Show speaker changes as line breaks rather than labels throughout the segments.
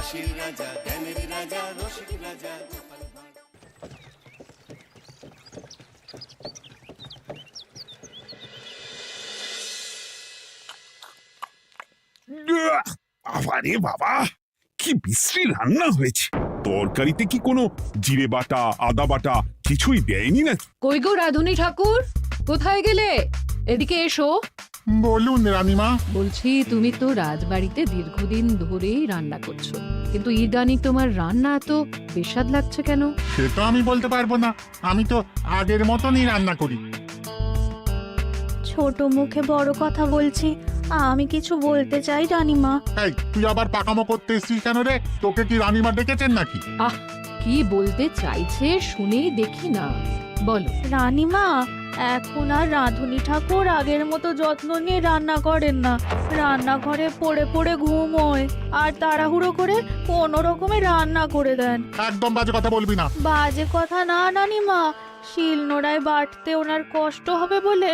হাসির রাজা, জ্ঞানের রাজা, রসিক রাজা।
আরে বাবা, কি বিশ্রী রান্না হয়েছে! তরকারিতে কি কোনো জিরে বাটা, আদা বাটা কিছুই দেয়নি নাকি?
কই গো রাধুনী ঠাকুর, কোথায় গেলে? এদিকে এসো।
বলুন রানীমা।
বলছি, তুমি তো রাজবাড়িতে দীর্ঘদিন ধরেই রান্না করছো, কিন্তু ইদানিং তোমার রান্না এত বেস্বাদ লাগছে কেন?
সে তো আমি বলতে পারবো না, আমি তো আগের মতনই রান্না করি।
ছোট মুখে বড় কথা বলছি, আমি কিছু বলতে চাই রানীমা।
এই, তুই আবার পাকামো করতে এসছিস কেন রে? তোকে কি রানীমা ডেকেছেন নাকি?
আহ, কি বলতে চাইছে শুনেই দেখি না, বলো।
রানীমা, এখন আর রাঁধুনি ঠাকুর আগের মতো যত্ন নিয়ে রান্না করেন না। রান্নাঘরে পড়ে পড়ে ঘুমোয় আর তাড়াহুড়ো করে কোনো রকমে রান্না করে দেন।
একদম বাজে কথা বলবি না।
বাজে কথা না রানীমা, শিলনোড়ায় বাটতে ওনার কষ্ট হবে বলে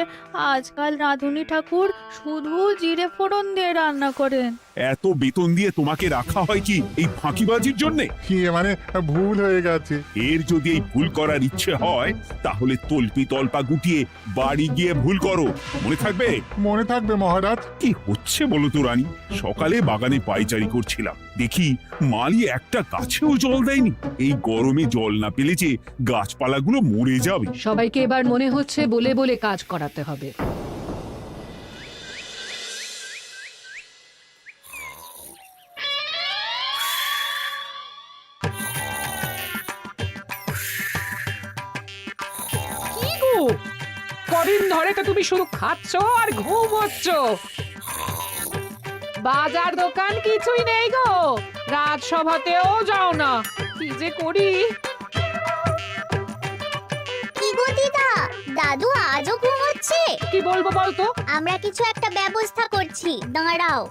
আজকাল রাঁধুনি ঠাকুর শুধু জিরে ফোড়ন দিয়ে রান্না করেন।
এত বেতন দিয়ে তোমাকে রাখা হয় কি এই ফাঁকিবাজির জন্যে?
কি মানে, ভুল হয়ে গেছে।
এর যদি এই ভুল করার ইচ্ছে হয় তাহলে তল্পি তল্পা গুটিয়ে বাড়ি গিয়ে ভুল করো, মনে থাকবে?
মনে থাকবে মহারাজ।
কি হচ্ছে বলো তো রানী? সকালে বাগানে পায়চারি করছিলাম, দেখি মালি একটা গাছেও জল দেয়নি। এই গরমে জল না পেলে যে গাছপালাগুলো মরে যাবে।
সবাইকে এবার মনে হচ্ছে বলে বলে কাজ করাতে হবে।
কি গো, কদিন ধরে তো তুমি শুধু খাচ্ছ আর ঘুমোচ্ছ। বাজার দোকান কিছুই নেই গো, রাজসভাতেও যাও না। কি যে করি।
কি গো দিদা, দাদু আজও ঘুমোচ্ছে?
কি বলবো বলতো?
আমরা কিছু একটা ব্যবস্থা করছি, দাঁড়াও।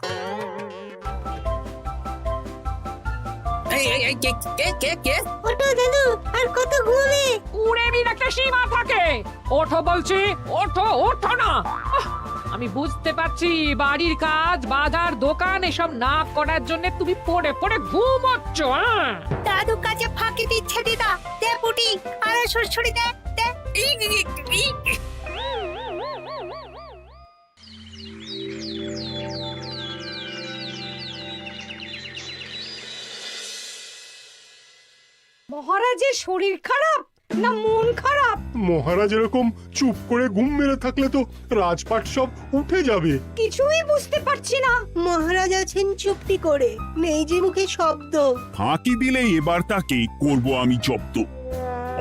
ওঠো দাদু, আর কত ঘুমে?
উড়েমির একটা সীমা থাকে। ওঠো বলছি, ওঠো, ওঠো না। আমি বুঝতে পারছি বাড়ির কাজ, বাজার দোকান এসব না করার জন্য তুমি পড়ে পড়ে ঘুমোচ্ছ।
দাদু কাজে ফাঁকি দিচ্ছে দিদা। দে পুটি, আর সরসরি দে দে।
মহারাজের শরীর খারাপ না মন খারাপ?
মহারাজ এরকম চুপ করে ঘুম মেরে থাকলে তো রাজপাট সব উঠে যাবে।
কিছুই বুঝতে পারছি না।
মহারাজ আছেন চুপটি করে, নেই যে মুখে শব্দ।
ফাঁকি দিলে এবার তাকে করব আমি জব্দ।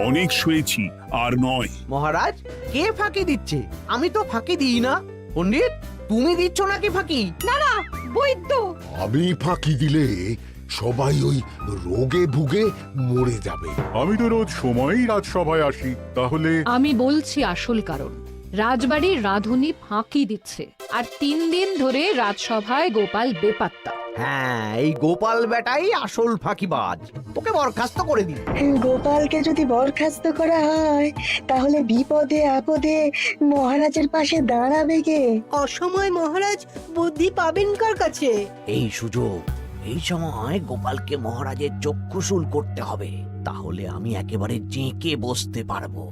অনেক শুয়েছি, আর নয়।
মহারাজ, কে ফাঁকি দিচ্ছে? আমি তো ফাঁকি দিই না। পণ্ডিত, তুমি দিচ্ছ নাকি ফাঁকি?
না না, বৈদ্য।
আমি ফাঁকি দিলে সবাই ওই রোগে ভুগে মরে যাবে।
আমি তো রোজ সময়ই রাজসভায় আসি, তাহলে
আমি বলছি আসল কারণ। রাজবাড়ির রাঁধুনি ফাঁকি দিচ্ছে, আর 3 দিন ধরে রাজসভায় গোপাল বেপাত্তা।
হ্যাঁ, এই গোপাল বেটাই আসল ফাঁকিবাজ। তোকে বরখাস্ত করে দিই।
গোপালকে যদি বরখাস্ত করা হয় তাহলে বিপদে আপদে মহারাজের পাশে দাঁড়াবে কে? অসময় মহারাজ বুদ্ধি পাবেন কার কাছে?
এই সুযোগ, এই সময় গোপালকে মহারাজের চক্ষুশূল করতে হবে, তাহলে আমি একেবারে জেঁকে বসতে পারবো।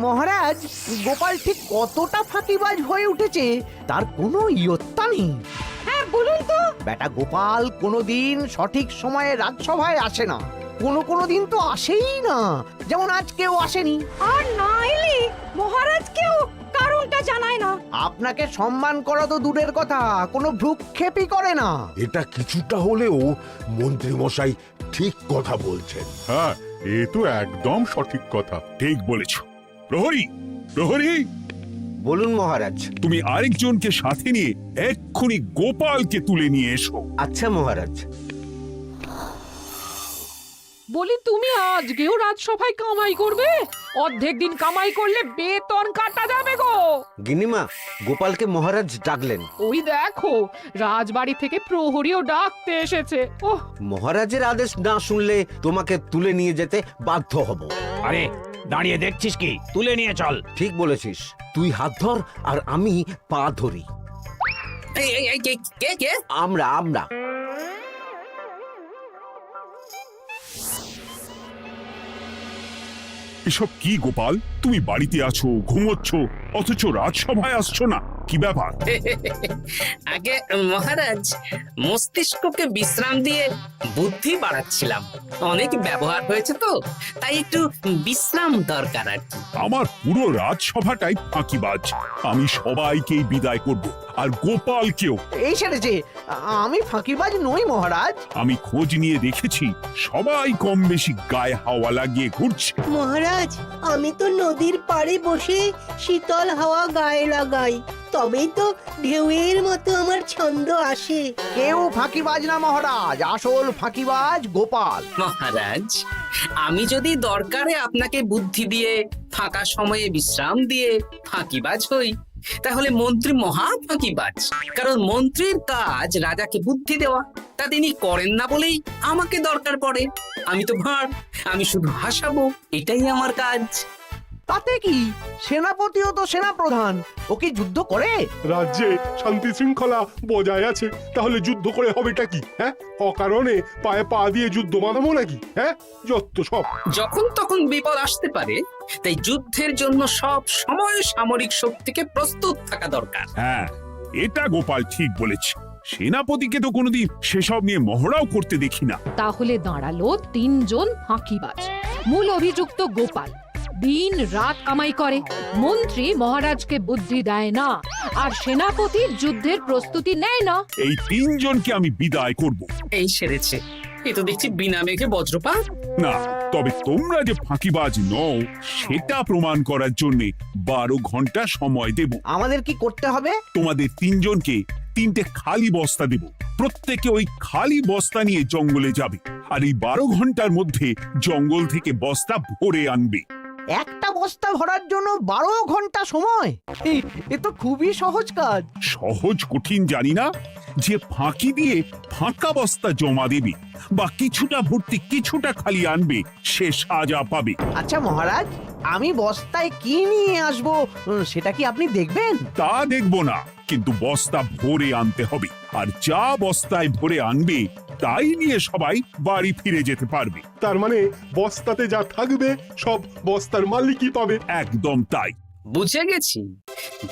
মহারাজ, গোপাল ঠিক কতটা ফাঁকিবাজ হয়ে উঠেছে তার কোনো ইয়ত্তা নেই।
হ্যাঁ বলুন তো।
বেটা গোপাল কোনোদিন সঠিক সময়ে রাজসভায় আসে না, কোনো দিন তো আসেই না, যেমন আজকেও আসেনি।
আর না এলে মহারাজকেও কারণটা জানায় না।
আপনাকে সম্মান করা তো দূরের কথা, কোনো ভ্রুক্ষেপই করে না।
এটা কিছুটা হলেও মন্ত্রী মশাই ঠিক কথা বলছেন।
হ্যাঁ, এ তো একদম সঠিক কথা।
ঠিক বলেছ। প্রহরী, প্রহরী,
বলুন মহারাজ।
তুমি আরেকজনকে সাথে নিয়ে এক্ষুনি গোপালকে তুলে নিয়ে এসো।
আচ্ছা মহারাজ।
বলি, তুমি আজকেও রাজসভায় কামাই করবে? অর্ধেক দিন কামাই করলে বেতন কাটা যাবে গো।
গিন্নিমা, গোপালকে মহারাজ ডাকলেন।
ওই দেখো, রাজবাড়ি থেকে প্রহরীও ডাকতে এসেছে। ওহ,
মহারাজের আদেশ না শুনলে তোমাকে তুলে নিয়ে যেতে বাধ্য হব।
আরে দাঁড়িয়ে দেখছিস কি? তুলে নিয়ে চল।
ঠিক বলেছিস, তুই হাত ধর আর আমি পা ধরি। আমরা
এসব কি গোপাল? তুমি বাড়িতে আছো, ঘুমোচ্ছ, অথচ রাজসভায় আসছো না, কি ব্যাপার?
আগে মহারাজ, মস্তিষ্ককে বিশ্রাম দিয়ে বুদ্ধি বাড়াচ্ছিলাম। অনেক ব্যবহার হয়েছে তো, তাই একটু বিশ্রাম দরকার আর কি।
আমার পুরো রাজসভাটাই ফাঁকিবাজ। আমি সবাইকেই বিদায় করব, আর গোপালকেও।
এই সেরেছে, আমি ফাঁকিবাজ নই মহারাজ।
আমি খোঁজ নিয়ে দেখেছি, সবাই কম বেশি গায়ে হাওয়া লাগিয়ে ঘুরছে।
মহারাজ, আমি তো নদীর পাড়ে বসে শীতল হাওয়া গায়ে লাগাই, তবেই তো ঢেউয়ের মতো আমার ছন্দ আসে।
কেউ ফাঁকিবাজ না মহারাজ, আসল ফাঁকিবাজ গোপাল।
মহারাজ, আমি যদি দরকারে আপনাকে বুদ্ধি দিয়ে, ফাঁকা সময়ে বিশ্রাম দিয়ে ফাঁকিবাজ হই, তাহলে মন্ত্রী মহা ফাঁকিবাজ। কারণ মন্ত্রীর কাজ রাজাকে বুদ্ধি দেওয়া, তা তিনি করেন না বলেই আমাকে দরকার পড়ে। আমি তো ভাঁড়, আমি শুধু হাসাবো, এটাই আমার কাজ।
তাতে কি, সেনাপতিও তো সেনাপ্রধান, ও কি যুদ্ধ করে?
রাজ্যে শান্তি শৃঙ্খলা বজায় আছে, তাহলে যুদ্ধ করে হবেটা কি? হ্যাঁ, অকারণে পায়ে পা দিয়ে যুদ্ধ বাঁধাবো নাকি? হ্যাঁ, যত সব।
যখন তখন বিপদ আসতে পারে, তাই যুদ্ধের জন্য সব সময় সামরিক শক্তিকে প্রস্তুত থাকা দরকার।
হ্যাঁ, এটা গোপাল ঠিক বলেছে। সেনাপতিকে তো কোনোদিন সেসব নিয়ে মহড়াও করতে দেখি না।
তাহলে দাঁড়ালো 3 জন ফাঁকিবাজ। মূল অভিযুক্ত গোপাল দিন রাত কামাই করে, মন্ত্রী মহারাজকে বুদ্ধি দেয় না, আর সেনাপতি যুদ্ধের প্রস্তুতি নেয় না।
এই 3 জনকে আমি বিদায় করব।
এই সেরেছে, এ তো দেখছি বিনা মেঘে বজ্রপাত।
না, তবে তোমরা যে ফাঁকিবাজ নও সেটা প্রমাণ করার জন্য 12 ঘন্টা সময় দেব।
আমাদের কি করতে হবে?
তোমাদের 3 জনকে 3টে খালি বস্তা দেব। প্রত্যেকে ওই খালি বস্তা নিয়ে জঙ্গলে যাবে, আর এই 12 ঘন্টার মধ্যে জঙ্গল থেকে বস্তা ভরে আনবে।
একটা বস্তা ভরার জন্য 12 ঘন্টা সময়? এ তো খুবই সহজ কাজ।
সহজ কঠিন জানি না, যে ফাঁকি দিয়ে ফাঁকা বস্তা জমা দেবে বা কিছুটা ভর্তি কিছুটা খালি আনবে, সে সাজা পাবে।
আচ্ছা মহারাজ, আমি বস্তায় কি নিয়ে আসব সেটা কি আপনি দেখবেন?
তা দেখব না, কিন্তু বস্তা ভরে আনতে হবে। আর যা বস্তায় ভরে আনবে তাই নিয়ে সবাই বাড়ি ফিরে যেতে পারবে।
তার মানে বস্তাতে যা থাকবে সব বস্তার মালিকই পাবে।
একদম তাই।
বুঝে গেছি,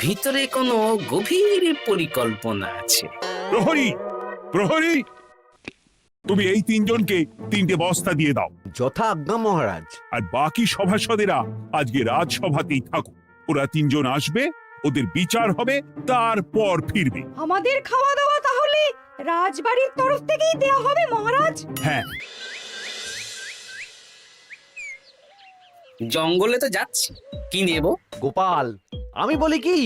ভিতরে কোনো গভীর পরিকল্পনা আছে।
প্রহরী, প্রহরী, তুমি এই 3 জনকে 3টে বস্তা দিয়ে দাও।
যথা আজ্ঞা মহারাজ।
আর বাকি সভাসদেরা আজকে রাজসভাতেই থাকুক। ওরা 3 জন আসবে, ওদের বিচার হবে, তারপর ফিরবে।
আমাদের খাওয়া দাওয়া তাহলে রাজবাড়ির তরফ থেকেই দেয়া হবে মহারাজ?
হ্যাঁ।
জঙ্গলে তো যাচ্ছি, কি নেব?
গোপাল, আমি বলি কি,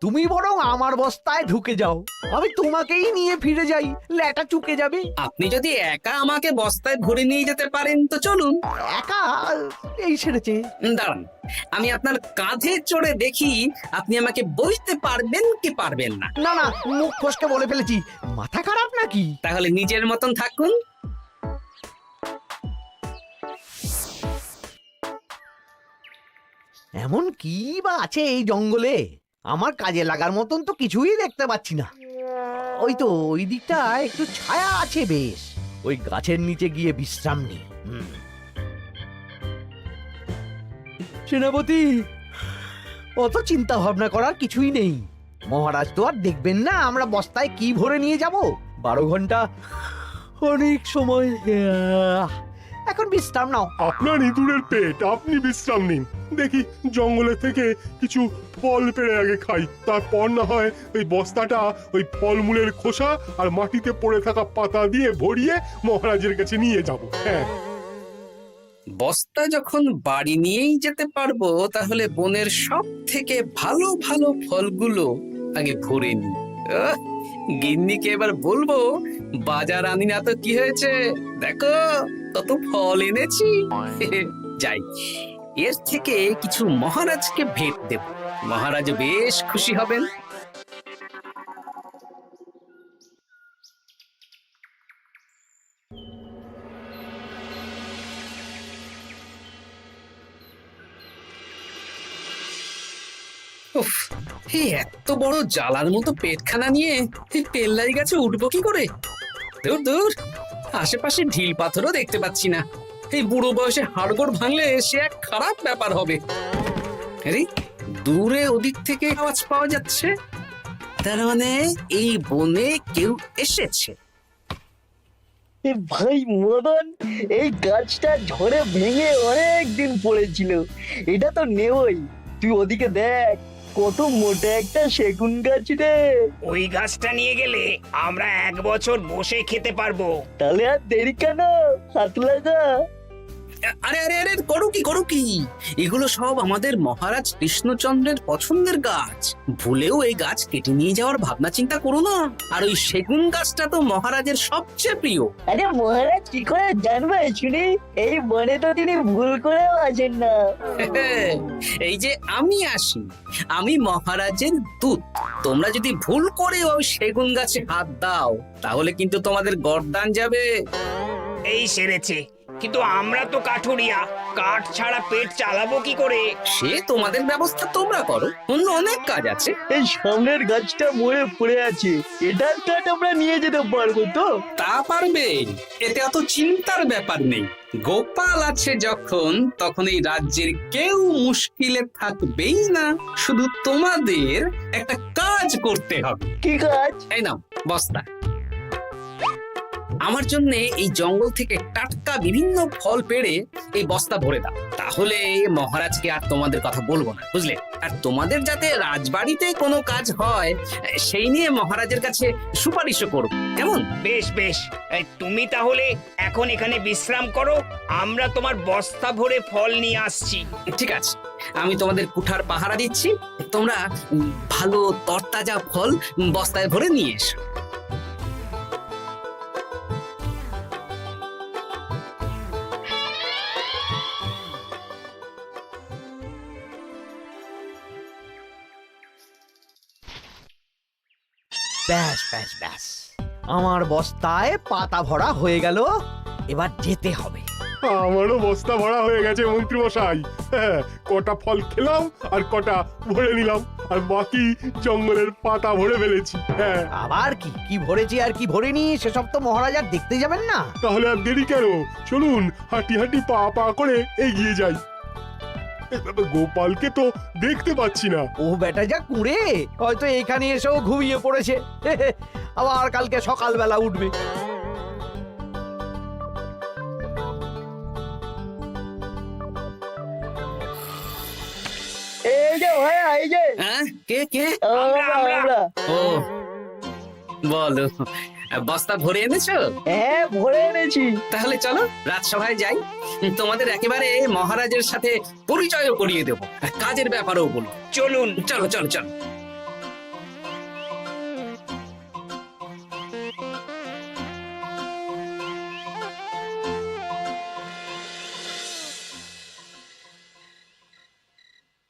তুমি বরং আমার বস্তায় ঢুকে যাও, আমি তোমাকেই নিয়ে ফিরে যাই, ল্যাটা চুকে যাবে।
আপনি যদি একা আমাকে বস্তায় ভরে নিয়ে যেতে পারেন তো চলুন।
একা? এই সেরেছে।
দাঁড়ান, আমি আপনার কাঁধে চড়ে দেখি আপনি আমাকে বইতে পারবেন কি পারবেন না।
না না, মুখ ফসকে বলে ফেলেছি, মাথা খারাপ নাকি?
তাহলে নিজের মতন থাকুন।
এমন কি বা আছে এই জঙ্গলে? আমার কাজে লাগার মতন তো কিছুই দেখতে পাচ্ছি না। ওই তো ওই দিকটা একটু ছায়া আছে বেশ, ওই গাছের নিচে গিয়ে বিশ্রাম নি। সেনাপতি, অত চিন্তা ভাবনা করার কিছুই নেই। মহারাজ তো আর দেখবেন না আমরা বস্তায় কি ভরে নিয়ে যাব। 12 ঘন্টা অনেক সময়। এখন বিশ্রাম নাও।
আপনার ইঁদুরের পেট, আপনি বিশ্রাম নিন। দেখি জঙ্গলে থেকে কিছু ফল পেড়ে আগে খাই, তারপর না হয় ওই বস্তাটা ওই ফলমূলের খোসা আর মাটিতে পড়ে থাকা পাতা দিয়ে ভরিয়ে মহারাজের কাছে নিয়ে যাব। হ্যাঁ,
বস্তা যখন বাড়ি নিয়েই যেতে পারবো, তাহলে বনের সব থেকে ভালো ভালো ফলগুলো আগে ভরে নি। গিন্নিকে এবার বলবো, বাজার আনি না তো কি হয়েছে, দেখো কত ফল এনেছি। যাই, এর থেকে কিছু মহারাজকে ভেট দেব, মহারাজ বেশ খুশি হবেন। উফ, এই এত বড় জ্বালার মতো পেটখানা নিয়ে এই পেল্লাই গাছে উঠবো কি করে? দূর দূর, আশেপাশে ঢিল পাথরও দেখতে পাচ্ছি না। এই বুড়ো বয়সে হাড়গোড় ভাঙলে সে এক খারাপ ব্যাপার হবে। আরে দূরে ওদিক থেকে আওয়াজ পাওয়া যাচ্ছে, তার মানে এই বনে কেউ এসেছে।
ভাই মদন, এই গাছটা ঝড়ে ভেঙে অনেক দিন পড়েছিল, এটা তো নেবই। তুই ওদিকে দেখ, কত মোটা একটা সেগুন গাছ রে।
ওই গাছটা নিয়ে গেলে আমরা 1 বছর বসে খেতে পারবো।
তাহলে আর দেরি কেন, হাত লাগা।
আরে আরে আরে করো কি, এগুলো সব আমাদের মহারাজ কৃষ্ণচন্দ্রের পছন্দের গাছ। ভুলেও এই গাছ কেটে নিয়ে যাওয়ার ভাবনা চিন্তা করো না। আর ওই সেগুন গাছটা তো মহারাজের সবচেয়ে প্রিয়।
আরে মহারাজ কি করে জানবে শুনি, এই বনে তো তিনি ভুল করেও আসেন না।
এই যে আমি আসি, আমি মহারাজের দূত। তোমরা যদি ভুল করে ওই সেগুন গাছে হাত দাও, তাহলে কিন্তু তোমাদের গর্দান যাবে।
এই সেরেছে, কিন্তু আমরা তো কাঠুরিয়া, কাঠ ছাড়া পেট চালাবো কি করে?
সে তোমাদের ব্যবস্থা তোমরা করো, অন্য অনেক কাজ আছে।
এই সামনের গাছটা মরে পড়ে আছে, এটার কাঠ আমরা নিয়ে যেতে পারবো তো?
তা পারবে, এতে অত চিন্তার ব্যাপার নেই। গোপাল আছে যখন, তখন এই রাজ্যের কেউ মুশকিলে থাকবেই না। শুধু তোমাদের একটা কাজ করতে হবে।
কি কাজ?
এই নাও বস্তা। আমার জন্য এই জঙ্গল থেকে টাটকা বিভিন্ন ফল পেড়ে এই বস্তা ভরে দাও, তাহলে মহারাজকে আর তোমাদের কথা বলবো না, বুঝলে? আর তোমাদের যাতে রাজবাড়িতে কোনো কাজ হয় সেই নিয়ে মহারাজের কাছে সুপারিশও করো, কেমন?
বেশ বেশ, তুমি তাহলে এখন এখানে বিশ্রাম করো, আমরা তোমার বস্তা ভরে ফল নিয়ে আসছি।
ঠিক আছে, আমি তোমাদের কুঠার পাহারা দিচ্ছি, তোমরা ভালো তরতাজা ফল বস্তায় ভরে নিয়ে এসো।
ব্যাস ব্যাস ব্যাস, আমার বস্তায় পাতা ভরা হয়ে গেল, এবার যেতে হবে।
আমারও বস্তা ভরা হয়ে গেছে মন্ত্রী মশাই। হ্যাঁ, কটা ফল খেলাম আর কটা ভরে নিলাম, আর বাকি জঙ্গলের পাতা ভরে ফেলেছি। হ্যাঁ,
আবার কি কি ভরেছি আর কি ভরিনি সেসব তো মহারাজ আর দেখতে যাবেন না।
তাহলে আর দেরি কেন, চলুন হাঁটি হাঁটি পা পা করে এগিয়ে যাই। গোপালকে তো দেখতে পাচ্ছি না।
ও বেটা যা কুঁড়ে, হয়তো এখানে এসেও ঘুমিয়ে পড়েছে। আবার কালকে সকালবেলা উঠবে।
এই যে ভাইয়া, এই যে।
হ্যাঁ, কে কে?
আমরা।
ও বলো, বস্তা ভরে এনেছো?
হ্যাঁ, ভরে এনেছি।
তাহলে চলো রাজসভায় যাই, তোমাদের একেবারে মহারাজের সাথে পরিচয়ও করিয়ে দেবো, আর কাজের ব্যাপারেও বলবো।
চলুন,
চলো চলো চলো।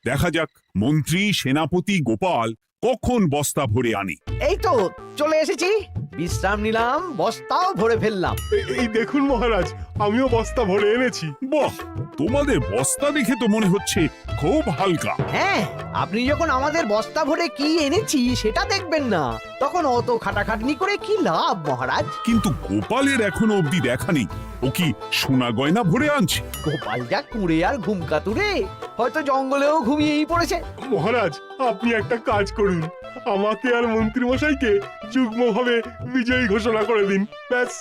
দেখা যাক মন্ত্রী সেনাপতি গোপাল কখন বস্তা ভরে আনে।
এই তো চলে এসেছি, বিশ্রাম নিলাম, বস্তাও ভরে ফেললাম।
এই দেখুন মহারাজ, আমিও বস্তা ভরে এনেছি।
বাহ, তোমাদের বস্তা দেখে তো মনে হচ্ছে খুব হালকা।
হ্যাঁ, আপনি যখন আমাদের বস্তা ভরে কি এনেছি সেটা দেখবেন না, তখন অত খাটাখাটনি করে কি লাভ মহারাজ?
কিন্তু গোপালের এখনো অব্দি দেখা নেই, ও কি সোনা গয়না ভরে আনছে?
গোপাল যা কুঁড়ে আর ঘুমকাতুরে, হয়তো জঙ্গলেও ঘুমিয়েই পড়েছে।
মহারাজ, আপনি একটা কাজ করুন, আমাকে আর মন্ত্রী মশাইকে যুগ্মভাবে বিজয়ী ঘোষণা করে দিন, ব্যাস।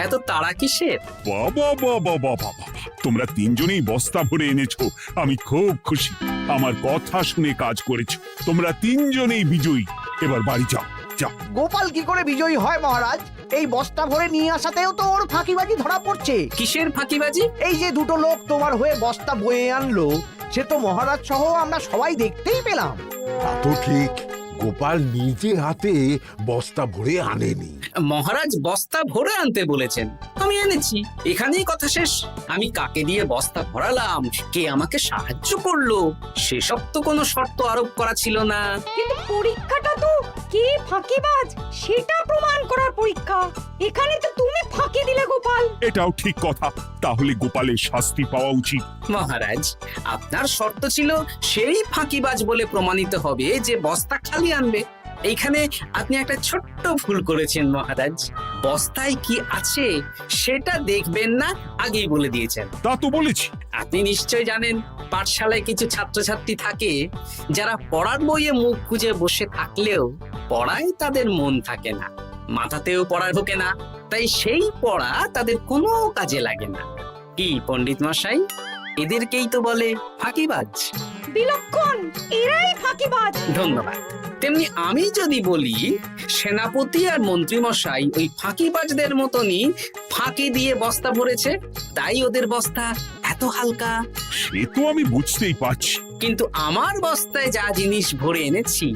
এত তাড়া কিসের?
বাবা বাবা বাবা বাবা, তোমরা তিনজনেই বস্তা ভরে এনেছো, আমি খুব খুশি। আমার কথা শুনে কাজ করেছো, তোমরা তিনজনেই বিজয়ী। এবার বাড়ি যাও, যাও।
গোপাল কি করে বিজয়ী হয় মহারাজ? এই বস্তা ভরে নিয়ে আসাতেও তো ওর ফাঁকিবাজি ধরা পড়ছে।
কিসের ফাঁকিবাজি?
এই যে দুটো লোক তোমার হয়ে বস্তা বয়ে আনলো, সে তো মহারাজ সহ আমরা সবাই দেখতেই পেলাম।
তা তো ঠিক, গোপাল নিজে হাতে বস্তা ভরে আনেনি।
মহারাজ বস্তা ভরে আনতে বলেছেন, আমি এনেছি, এখানেই কথা শেষ। আমি কাকে দিয়ে বস্তা ভরালাম, কে আমাকে সাহায্য করলো, সেসব তো কোনো শর্ত আরোপ করা ছিল না।
কিন্তু পরীক্ষাটা তো কে ফাঁকিবাজ সেটা প্রমাণ করার পরীক্ষা। এখানে তো তুমি ফাঁকি দিলে গোপাল।
এটাও ঠিক কথা, তাহলে গোপালের শাস্তি পাওয়া উচিত।
মহারাজ, আপনার শর্ত ছিল সেই ফাঁকিবাজ বলে প্রমাণিত হবে যে বস্তা খালি আনবে। এইখানে আপনি একটা ছোট্ট ভুল করেছেন মহারাজ। বস্তায় কি আছে সেটা দেখবেন না, আগেই বলে দিয়েছেন।
তা তো বলেছি।
আপনি নিশ্চয় জানেন পাঠশালায় কিছু ছাত্রছাত্রী থাকে যারা পড়ার বইয়ে মুখ গুজে বসে থাকলেও পড়ায় তাদের মন থাকে না, মাথাতেও পড়া ঢোকে না, তাই সেই পড়া তাদের কোনো কাজে লাগে না। কি পণ্ডিত মশাই, এদেরকেই তো বলে ফাঁকিবাজ।
বিলক্ষণ, এরাই ফাঁকিবাজ।
ধন্যবাদ। তেমনি আমি যদি বলি সেনাপতি আর মন্ত্রী মশাই ওই ফাঁকিবাজদের মতনই ফাঁকি দিয়ে বস্তা ভরেছে, তাই ওদের বস্তা এত হালকা।
সে তো আমি বুঝতেই পারছি।
কিন্তু আমার বস্তায় যা জিনিস ভরে এনেছি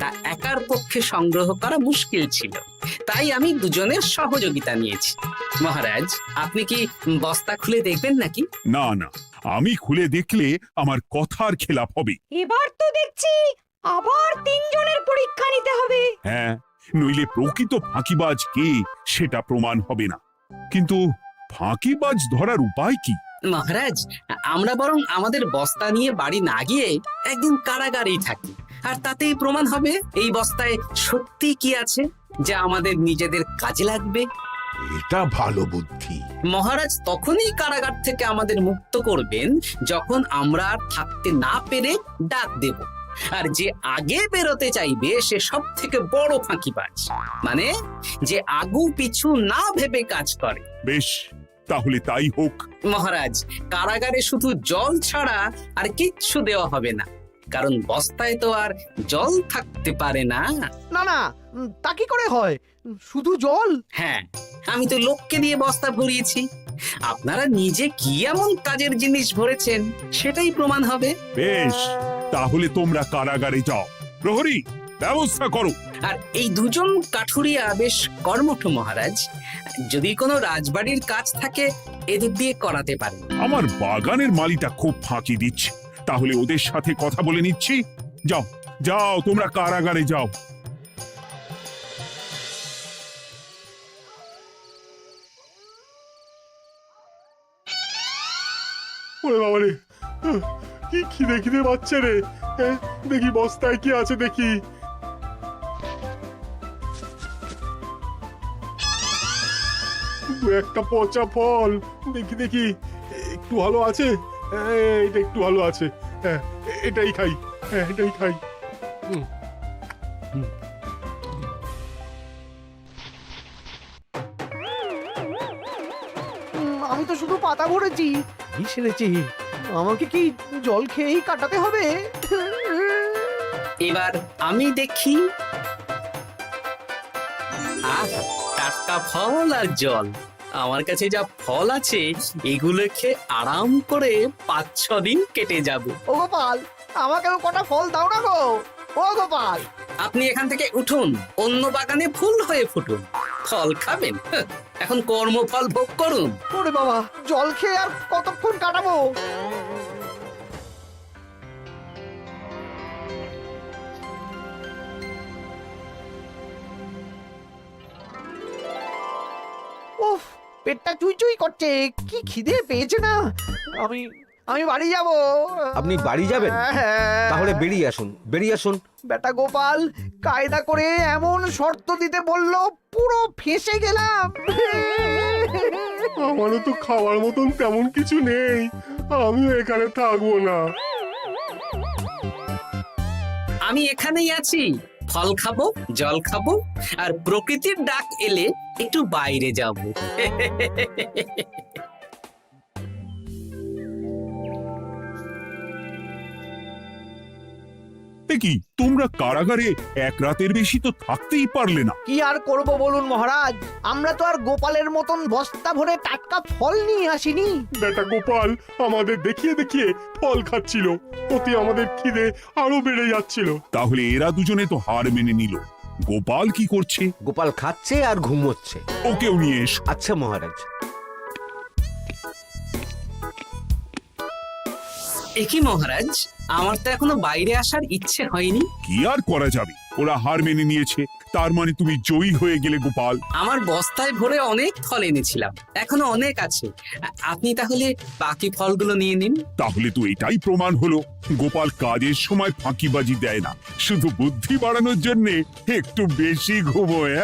তা একার পক্ষে সংগ্রহ করা মুশকিল ছিল, তাই আমি দুজনের সহযোগিতা নিয়েছি। মহারাজ, আপনি কি বস্তা খুলে দেখবেন নাকি?
না না, আমি খুলে দেখলে আমার কথার খেলাপ হবে।
এবার তো দেখছি আবার তিনজনের পরীক্ষা নিতে হবে।
হ্যাঁ, নইলে প্রকৃত ফাঁকিবাজ কে সেটা প্রমাণ হবে না। কিন্তু ফাঁকিবাজ ধরার উপায় কি?
মহারাজ, আমরা বরং আমাদের বস্তা নিয়ে বাড়ি না গিয়ে একদিন কারাগারেই থাকি, আর তাতেই প্রমাণ হবে এই বস্তায় সত্যি কি আছে যা আমাদের নিজেদের কাজে লাগবে।
এটা ভালো বুদ্ধি।
মহারাজ তখনই কারাগার থেকে আমাদের মুক্ত করবেন যখন আমরা আর থাকতে না পেরে ডাক দেব, আর যে আগে বেরোতে চাইবে সে সব থেকে বড় ফাঁকিবাজ, মানে যে আগু পিছু না ভেবে কাজ করে।
বেশ, তাহলে তাই হোক।
মহারাজ, কারাগারে শুধু জল ছাড়া আর কিচ্ছু দেওয়া হবে না, কারণ বস্তায় তো আর জল থাকতে পারে না।
না না, তা কি করে হয়? শুধু জল?
হ্যাঁ, আমি তো লোককে দিয়ে বস্তা ভরিয়েছি। আপনারা নিজে কি এমন কাজের জিনিস ভরেছেন সেটাই প্রমাণ হবে।
বেশ, তাহলে তোমরা কারাগারে যাও। প্রহরী, ব্যবস্থা করো।
আর এই দুজন কাঠুরিয়া বেশ কর্মঠ মহারাজ, যদি কোনো রাজবাড়ির কাজ থাকে এদের দিয়ে করাতে পারেন।
আমার বাগানের মালিটা খুব ফাঁকি দিচ্ছে, তাহলে ওদের সাথে কথা বলে নিচ্ছি। যাও যাও, তোমরা কারাগারে যাও।
ওরে বাবা রে, কি খিদে খিদে পাচ্ছে রে। দেখি বস্তায় কি আছে দেখি। দু একটা পচা ফল, দেখি দেখি একটু ভালো আছে। এটা একটু ভালো আছে, হ্যাঁ এটাই খাই, হ্যাঁ এটাই খাই।
আমি তো শুধু পাতা ভরেছি, কি সেরেছি? আমাকে কি জল খেয়েই কাটাতে হবে?
এবার আমি দেখি। আহ, টাটকা ফল আর জল। আমার কাছে যা ফল আছে এগুলো খেয়ে আরাম করে 5-6 দিন কেটে যাবে।
ও গোপাল, আমাকেও কটা ফল দাও না গো। ও গোপাল,
আপনি এখান থেকে উঠুন, অন্য বাগানে ফুল হয়ে ফুটুন। ফল খাবেন? এখন কর্মফল ভোগ করুন।
ওরে বাবা, জল খেয়ে আর কতক্ষণ কাটাবো? উফ, পেটটা চুই চুই করছে, কি খিদে পেয়েছে না। আমি বাড়ি যাব।
আপনি বাড়ি যাবেন? তাহলে বেরিয়ে আসুন, বেরিয়ে আসুন।
বেটা গোপাল কায়দা করে এমন শর্ত দিতে বললো, পুরো ফেঁসে গেলাম।
আমারও তো খাওয়ার মতন তেমন কিছু নেই, আমিও এখানে থাকবো না।
আমি এখানেই আছি, ফল খাবো, জল খাবো, আর প্রকৃতির ডাক এলে একটু বাইরে যাব।
কি তোমরা কারাগারে এক রাতের বেশি তো থাকতেই পারলে না?
কি আর করব বলুন মহারাজ, আমরা তো আর গোপালের মতন বস্তা ভরে টাটকা ফল নিয়ে আসিনি।
বেটা গোপাল আমাদের দেখিয়ে দেখিয়ে ফল খাচ্ছিল, ওতে আমাদের খিদে আরো বেড়ে যাচ্ছিল।
তাহলে এরা দুজনে তো হার মেনে নিল। গোপাল কি করছে?
গোপাল খাচ্ছে আর ঘুমোচ্ছে।
ওকেও নিয়ে এসো।
আচ্ছা মহারাজ।
একই মহারাজ, আমার তো এখনো বাইরে আসার ইচ্ছে হয়নি।
কি আর করা যাবে, ওরা হার মেনে নিয়েছে, তার মানে তুমি জয়ী হয়ে গেলে গোপাল।
আমার বস্তায় ভরে অনেক ফল এনেছিলাম, এখনো অনেক আছে। আপনি তাহলে বাকি ফলগুলো নিয়ে নিন।
তাহলে তো এটাই প্রমাণ হলো গোপাল কাজের সময় ফাঁকিবাজি দেয় না, শুধু বুদ্ধি বাড়ানোর জন্য একটু বেশি ঘুমোয়।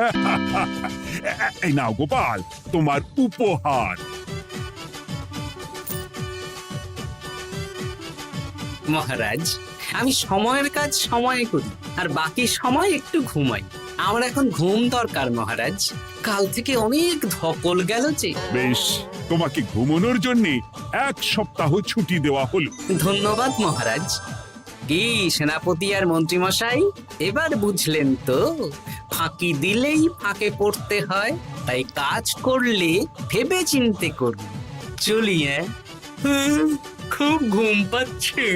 এই নাও গোপাল, তোমার উপহার।
মহারাজ, আমি সময়ের কাজ সময়ে করি আর বাকি সময় একটু ঘুমাই। আমার এখন ঘুম দরকার মহারাজ, কাল থেকে অনেক ধকল গেল যে।
বেশ, তোমাকে ঘুমানোর জন্য 1 সপ্তাহ ছুটি দেওয়া হলো।
ধন্যবাদ মহারাজ। কি সেনাপতি আর মন্ত্রীমশাই, এবার বুঝলেন তো ফাঁকি দিলেই ফাঁকে পড়তে হয়, তাই কাজ করলে ভেবে চিন্তে করুন। চলি, খুব ঘুম পাচ্ছে।